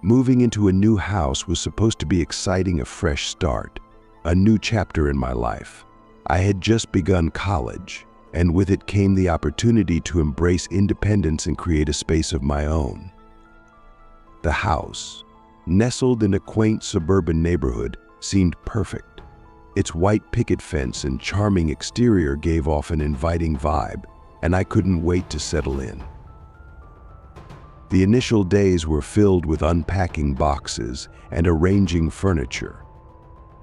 Moving into a new house was supposed to be exciting, a fresh start, a new chapter in my life. I had just begun college, and with it came the opportunity to embrace independence and create a space of my own. The house, nestled in a quaint suburban neighborhood, seemed perfect. Its white picket fence and charming exterior gave off an inviting vibe, and I couldn't wait to settle in. The initial days were filled with unpacking boxes and arranging furniture.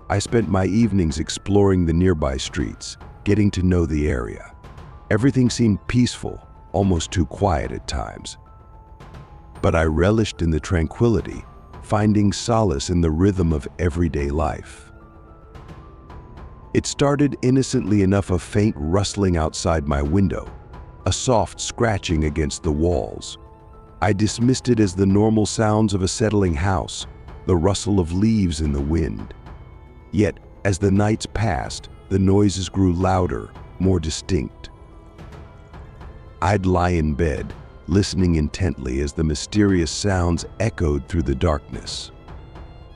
I spent my evenings exploring the nearby streets, getting to know the area. Everything seemed peaceful, almost too quiet at times. But I relished in the tranquility, finding solace in the rhythm of everyday life. It started innocently enough, a faint rustling outside my window, a soft scratching against the walls. I dismissed it as the normal sounds of a settling house, the rustle of leaves in the wind. Yet, as the nights passed, the noises grew louder, more distinct. I'd lie in bed, listening intently as the mysterious sounds echoed through the darkness.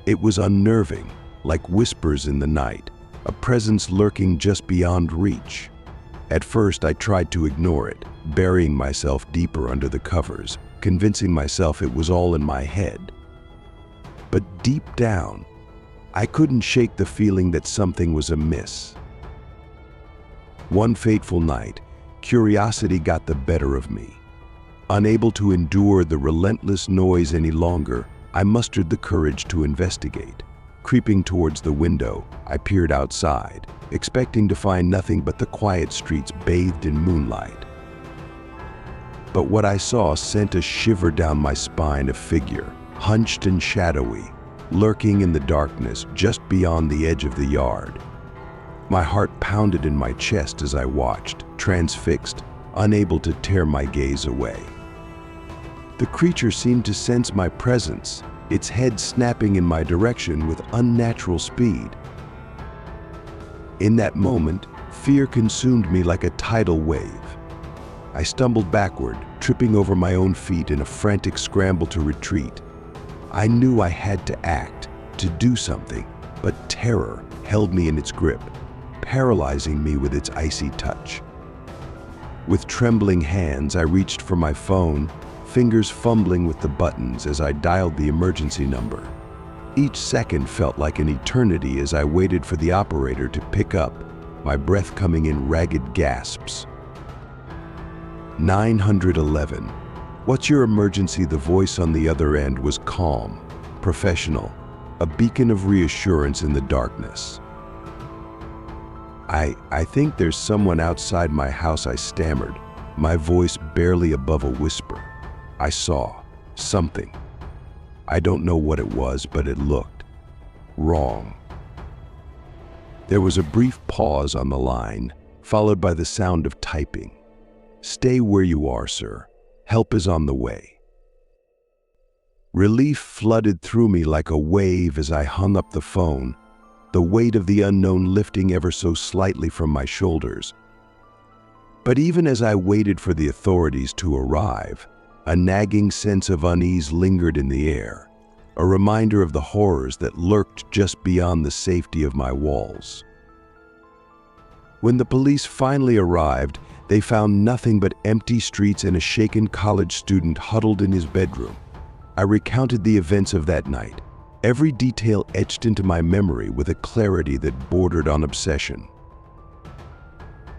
It was unnerving, like whispers in the night, a presence lurking just beyond reach. At first, I tried to ignore it, burying myself deeper under the covers, convincing myself it was all in my head. But deep down, I couldn't shake the feeling that something was amiss. One fateful night, curiosity got the better of me. Unable to endure the relentless noise any longer, I mustered the courage to investigate. Creeping towards the window, I peered outside, expecting to find nothing but the quiet streets bathed in moonlight. But what I saw sent a shiver down my spine, a figure, hunched and shadowy, lurking in the darkness just beyond the edge of the yard. My heart pounded in my chest as I watched, transfixed, unable to tear my gaze away. The creature seemed to sense my presence, its head snapping in my direction with unnatural speed. In that moment, fear consumed me like a tidal wave. I stumbled backward, tripping over my own feet in a frantic scramble to retreat. I knew I had to act, to do something, but terror held me in its grip, paralyzing me with its icy touch. With trembling hands, I reached for my phone, fingers fumbling with the buttons as I dialed the emergency number. Each second felt like an eternity as I waited for the operator to pick up, my breath coming in ragged gasps. 911. What's your emergency? The voice on the other end was calm, professional, a beacon of reassurance in the darkness. I think there's someone outside my house, I stammered, my voice barely above a whisper. I saw something. I don't know what it was, but it looked wrong. There was a brief pause on the line, followed by the sound of typing. Stay where you are, sir. Help is on the way. Relief flooded through me like a wave as I hung up the phone, the weight of the unknown lifting ever so slightly from my shoulders. But even as I waited for the authorities to arrive, a nagging sense of unease lingered in the air, a reminder of the horrors that lurked just beyond the safety of my walls. When the police finally arrived, they found nothing but empty streets and a shaken college student huddled in his bedroom. I recounted the events of that night, every detail etched into my memory with a clarity that bordered on obsession.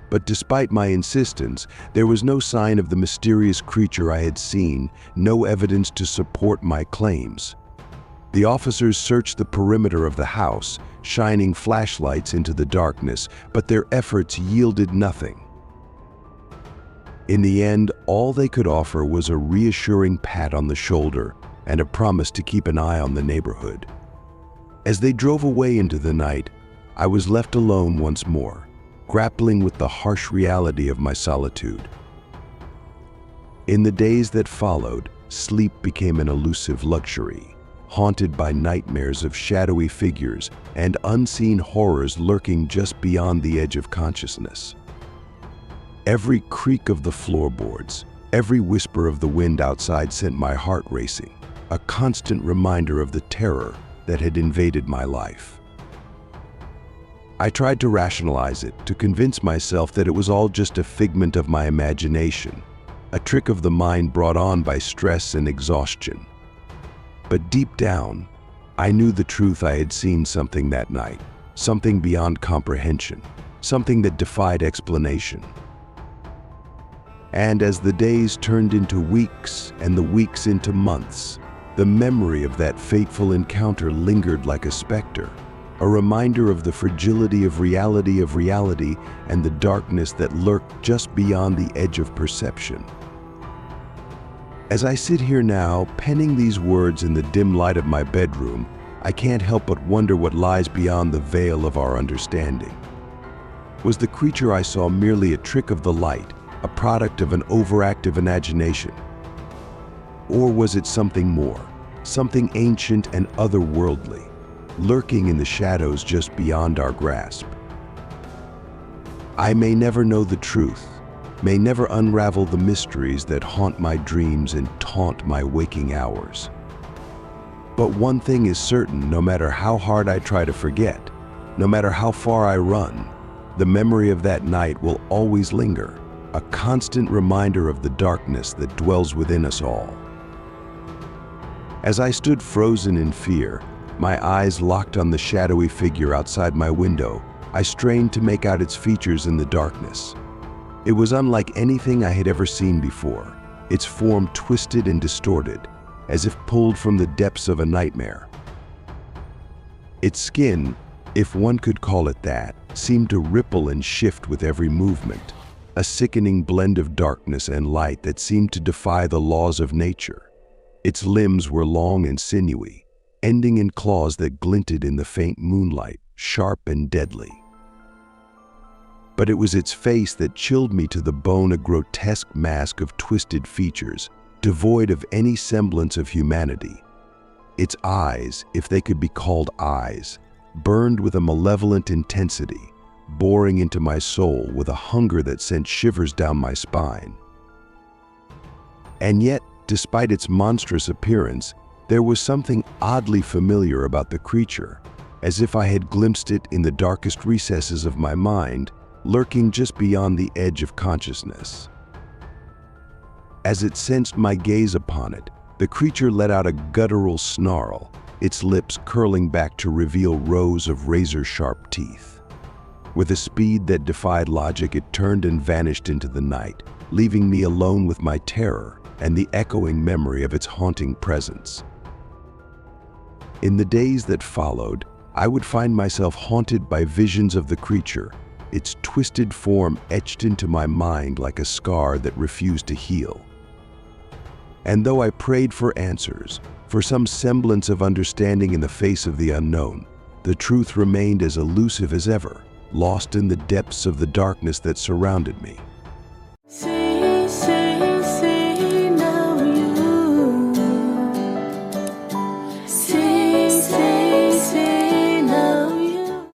But despite my insistence, there was no sign of the mysterious creature I had seen, no evidence to support my claims. The officers searched the perimeter of the house, shining flashlights into the darkness, but their efforts yielded nothing. In the end, all they could offer was a reassuring pat on the shoulder and a promise to keep an eye on the neighborhood. As they drove away into the night, I was left alone once more, grappling with the harsh reality of my solitude. In the days that followed, sleep became an elusive luxury, haunted by nightmares of shadowy figures and unseen horrors lurking just beyond the edge of consciousness. Every creak of the floorboards, every whisper of the wind outside sent my heart racing, a constant reminder of the terror that had invaded my life. I tried to rationalize it, to convince myself that it was all just a figment of my imagination, a trick of the mind brought on by stress and exhaustion. But deep down, I knew the truth. I had seen something that night, something beyond comprehension, something that defied explanation. And as the days turned into weeks and the weeks into months, the memory of that fateful encounter lingered like a specter, a reminder of the fragility of reality and the darkness that lurked just beyond the edge of perception. As I sit here now, penning these words in the dim light of my bedroom, I can't help but wonder what lies beyond the veil of our understanding. Was the creature I saw merely a trick of the light, a product of an overactive imagination? Or was it something more, something ancient and otherworldly, lurking in the shadows just beyond our grasp? I may never know the truth, may never unravel the mysteries that haunt my dreams and taunt my waking hours. But one thing is certain: no matter how hard I try to forget, no matter how far I run, the memory of that night will always linger, a constant reminder of the darkness that dwells within us all. As I stood frozen in fear, my eyes locked on the shadowy figure outside my window, I strained to make out its features in the darkness. It was unlike anything I had ever seen before, its form twisted and distorted, as if pulled from the depths of a nightmare. Its skin, if one could call it that, seemed to ripple and shift with every movement, a sickening blend of darkness and light that seemed to defy the laws of nature. Its limbs were long and sinewy, ending in claws that glinted in the faint moonlight, sharp and deadly. But it was its face that chilled me to the bone, a grotesque mask of twisted features, devoid of any semblance of humanity. Its eyes, if they could be called eyes, burned with a malevolent intensity, boring into my soul with a hunger that sent shivers down my spine. And yet, despite its monstrous appearance, there was something oddly familiar about the creature, as if I had glimpsed it in the darkest recesses of my mind, lurking just beyond the edge of consciousness. As it sensed my gaze upon it, the creature let out a guttural snarl, its lips curling back to reveal rows of razor-sharp teeth. With a speed that defied logic, it turned and vanished into the night, leaving me alone with my terror and the echoing memory of its haunting presence. In the days that followed, I would find myself haunted by visions of the creature, its twisted form etched into my mind like a scar that refused to heal. And though I prayed for answers, for some semblance of understanding in the face of the unknown, the truth remained as elusive as ever, lost in the depths of the darkness that surrounded me.